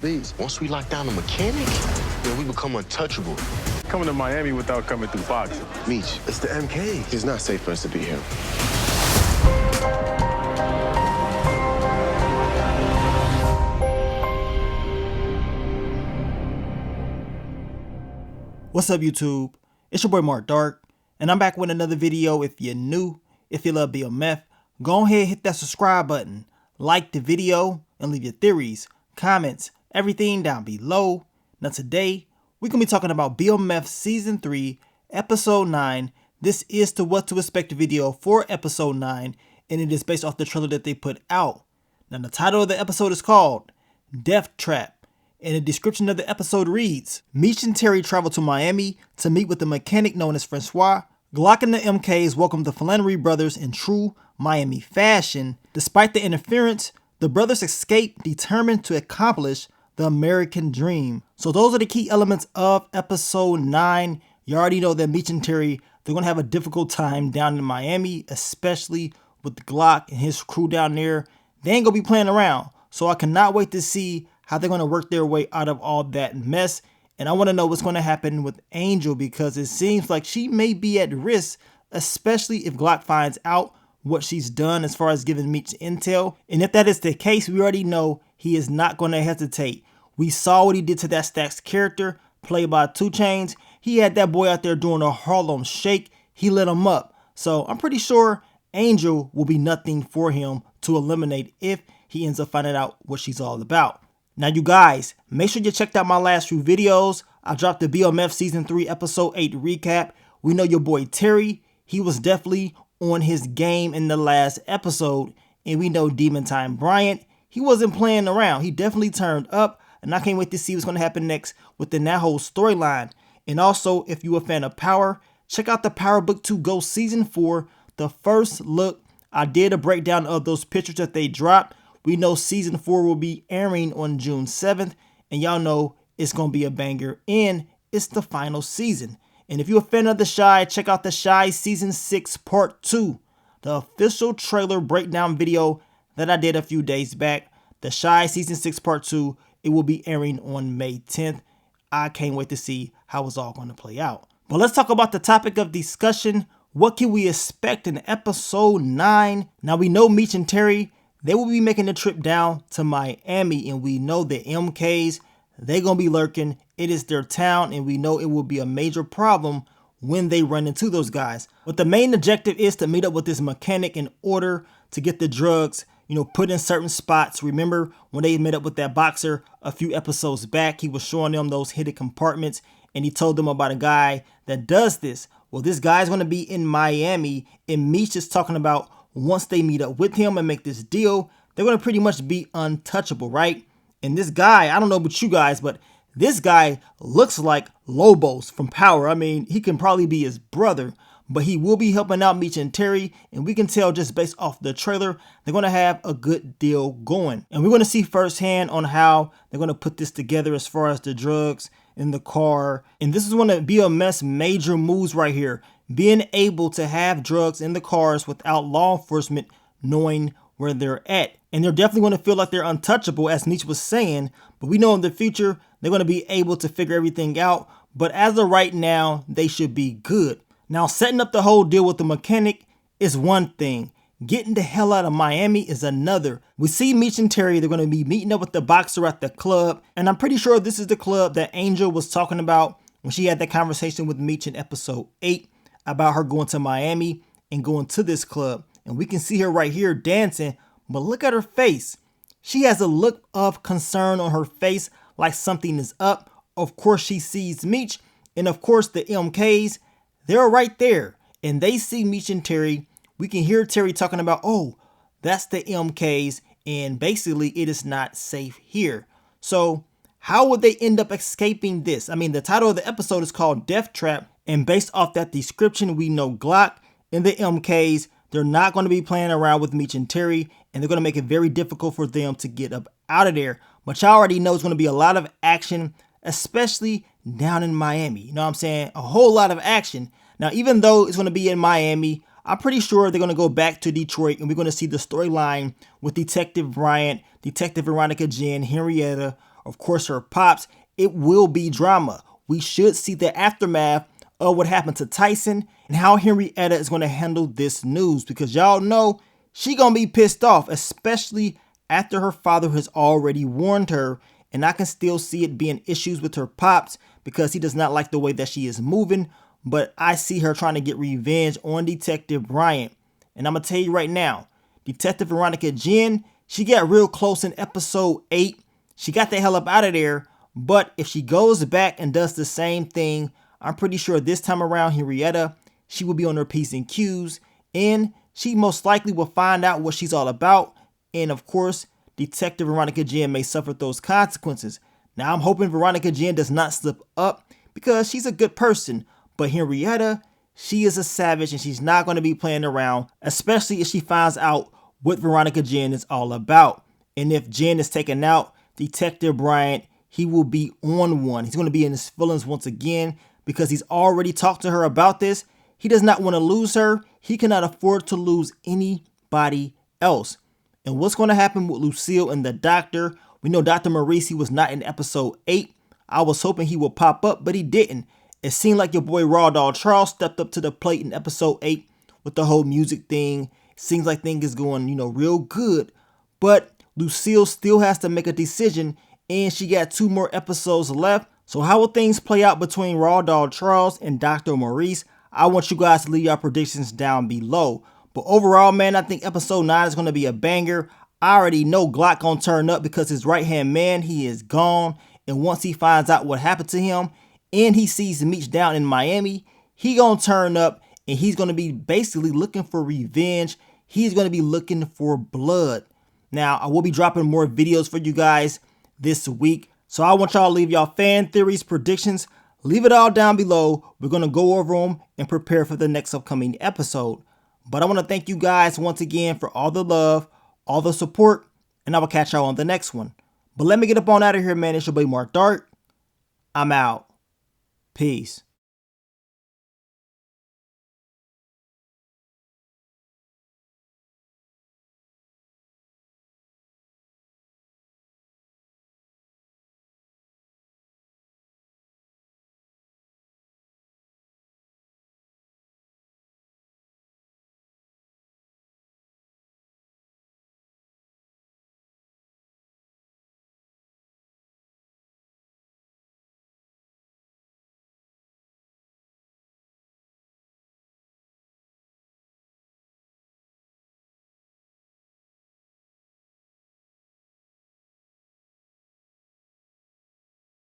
Beats, once we lock down the mechanic, then we become untouchable. Coming to Miami without coming through boxing. Meech, it's the MK. It's not safe for us to be here. What's up, YouTube? It's your boy Mark Dark, and I'm back with another video. If you're new, if you love BMF, go ahead and hit that subscribe button, like the video, and leave your theories, comments, everything down below. Now today, we're going to be talking about BMF Season 3, Episode 9. This is the What to Expect video for Episode 9, and it is based off the trailer that they put out. Now the title of the episode is called Death Trap. And the description of the episode reads, Meech and Terry travel to Miami to meet with the mechanic known as Francois. Glock and the MKs welcome the Flannery brothers in true Miami fashion. Despite the interference, the brothers escape determined to accomplish the American dream. So those are the key elements of episode 9. You already know that Meech and Terry, they're going to have a difficult time down in Miami, especially with Glock and his crew down there. They ain't going to be playing around. So I cannot wait to see how they're going to work their way out of all that mess. And I want to know what's going to happen with Angel, because it seems like she may be at risk, especially if Glock finds out what she's done as far as giving Meech intel. And if that is the case, we already know he is not going to hesitate. We saw what he did to that Stacks character, played by 2 Chainz. He had that boy out there doing a Harlem Shake. He lit him up. So I'm pretty sure Angel will be nothing for him to eliminate if he ends up finding out what she's all about. Now you guys, make sure you checked out my last few videos. I dropped the BMF Season 3 Episode 8 recap. We know your boy Terry, he was definitely on his game in the last episode. And we know Demon Time Bryant, he wasn't playing around. He definitely turned up. And I can't wait to see what's going to happen next within that whole storyline. And also, if you're a fan of Power, check out the Power Book 2 Go Season 4. The first look, I did a breakdown of those pictures that they dropped. We know Season 4 will be airing on June 7th, and y'all know it's going to be a banger, and it's the final season. And if you're a fan of The Chi, check out The Chi Season 6 Part 2, the official trailer breakdown video that I did a few days back. The Chi Season 6 Part 2, it will be airing on May 10th. I can't wait to see how it's all going to play out. But let's talk about the topic of discussion. What can we expect in Episode 9? Now we know Meech and Terry, they will be making the trip down to Miami, and we know the MKs, they're going to be lurking. It is their town, and we know it will be a major problem when they run into those guys. But the main objective is to meet up with this mechanic in order to get the drugs, put in certain spots. Remember when they met up with that boxer a few episodes back, he was showing them those hidden compartments, and he told them about a guy that does this. Well, this guy's going to be in Miami, and Meech is talking about once they meet up with him and make this deal, they're going to pretty much be untouchable, right? And this guy, I don't know about you guys, but this guy looks like Lobos from Power. I mean, he can probably be his brother, but he will be helping out Meech and Terry. And we can tell just based off the trailer, they're going to have a good deal going. And we're going to see firsthand on how they're going to put this together as far as the drugs in the car. And this is one of BMF's major moves right here. Being able to have drugs in the cars without law enforcement knowing where they're at. And they're definitely going to feel like they're untouchable, as Meech was saying. But we know in the future, they're going to be able to figure everything out. But as of right now, they should be good. Now, setting up the whole deal with the mechanic is one thing. Getting the hell out of Miami is another. We see Meech and Terry, they're going to be meeting up with the boxer at the club. And I'm pretty sure this is the club that Angel was talking about when she had that conversation with Meech in Episode 8. About her going to Miami and going to this club. And we can see her right here dancing, but look at her face. She has a look of concern on her face, like something is up. Of course, she sees Meech, and of course the MKs, they're right there. And they see Meech and Terry. We can hear Terry talking about, oh, that's the MKs, and basically it is not safe here. So how would they end up escaping this? I mean, the title of the episode is called Death Trap. And based off that description, we know Glock and the MKs, they're not going to be playing around with Meech and Terry, and they're going to make it very difficult for them to get up out of there. But y'all already know it's going to be a lot of action, especially down in Miami. You know what I'm saying? A whole lot of action. Now, even though it's going to be in Miami, I'm pretty sure they're going to go back to Detroit, and we're going to see the storyline with Detective Bryant, Detective Veronica Jen, Henrietta, of course, her pops, it will be drama. We should see the aftermath of what happened to Tyson and how Henrietta is going to handle this news, because y'all know she going to be pissed off, especially after her father has already warned her. And I can still see it being issues with her pops because he does not like the way that she is moving. But I see her trying to get revenge on Detective Bryant. And I'm going to tell you right now, Detective Veronica Jin, she got real close in episode 8. She got the hell up out of there. But if she goes back and does the same thing, I'm pretty sure this time around, Henrietta, she will be on her P's and Q's, and she most likely will find out what she's all about. And of course, Detective Veronica Jin may suffer those consequences. Now, I'm hoping Veronica Jin does not slip up because she's a good person. But Henrietta, she is a savage and she's not going to be playing around, especially if she finds out what Veronica Jin is all about. And if Jin is taken out, Detective Bryant, he will be on one. He's going to be in his feelings once again because he's already talked to her about this. He does not want to lose her. He cannot afford to lose anybody else. And what's going to happen with Lucille and the doctor? We know Dr. Maurice, he was not in episode 8. I was hoping he would pop up, but he didn't. It seemed like your boy Raw Dog Charles stepped up to the plate in episode 8 with the whole music thing. Seems like things is going, real good. But Lucille still has to make a decision, and she got 2 more episodes left. So how will things play out between Raw Dog Charles and Dr. Maurice? I want you guys to leave your predictions down below. But overall, man, I think episode 9 is going to be a banger. I already know Glock going to turn up because his right-hand man, he is gone. And once he finds out what happened to him and he sees Meech down in Miami, he going to turn up and he's going to be basically looking for revenge. He's going to be looking for blood. Now, I will be dropping more videos for you guys this week. So I want y'all to leave y'all fan theories, predictions. Leave it all down below. We're going to go over them and prepare for the next upcoming episode. But I want to thank you guys once again for all the love, all the support, and I will catch y'all on the next one. But let me get up on out of here, man. It's your boy Mark Dark. I'm out. Peace.